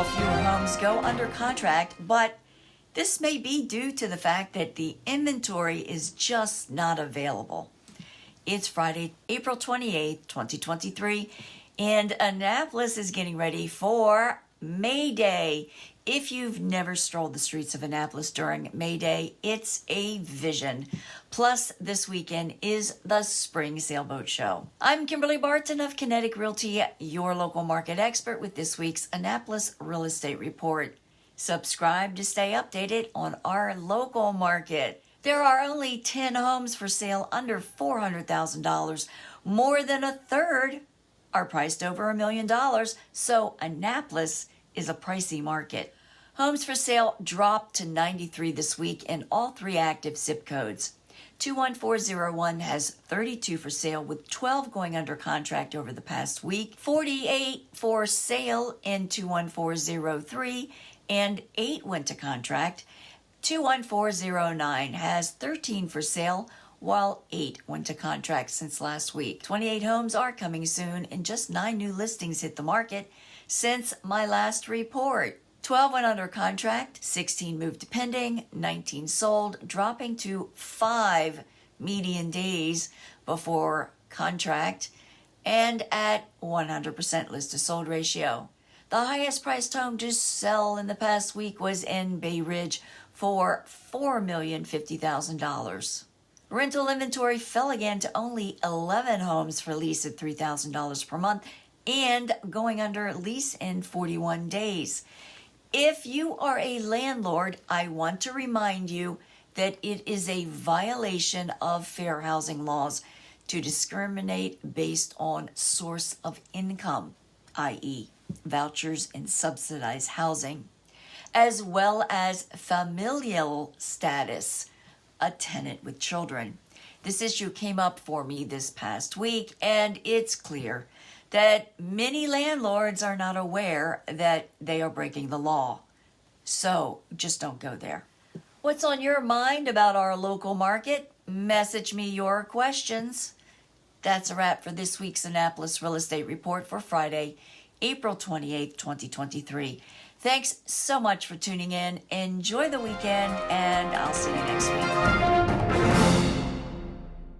saw fewer homes go under contract, but this may be due to the fact that the inventory is just not available. It's Friday, April 28th, 2023, and Annapolis is getting ready for May Day. If you've never strolled the streets of Annapolis during May Day, it's a vision. Plus, this weekend is the Spring Sailboat Show. I'm Kimberly Barton of Kinetic Realty, your local market expert with this week's Annapolis Real Estate Report. Subscribe to stay updated on our local market. There are only 10 homes for sale under $400,000. More than a third are priced over $1 million, so Annapolis is a pricey market. Homes for sale dropped to 93 this week in all three active zip codes. 21401 has 32 for sale, with 12 going under contract over the past week, 48 for sale in 21403, and 8 went to contract. 21409 has 13 for sale, while 8 went to contract since last week. 28 homes are coming soon, and just 9 new listings hit the market since my last report. 12 went under contract, 16 moved to pending, 19 sold, dropping to 5 median days before contract, and at 100% list to sold ratio. The highest priced home to sell in the past week was in Bay Ridge for $4,050,000. Rental inventory fell again to only 11 homes for lease at $3,000 per month and going under lease in 41 days. If you are a landlord, I want to remind you that it is a violation of fair housing laws to discriminate based on source of income, i.e., vouchers and subsidized housing, as well as familial status, a tenant with children. This issue came up for me this past week, and it's clear that many landlords are not aware that they are breaking the law. So just don't go there. What's on your mind about our local market? Message me your questions. That's a wrap for this week's Annapolis Real Estate Report for Friday, April 28th, 2023. Thanks so much for tuning in. Enjoy the weekend, and I'll see you next week.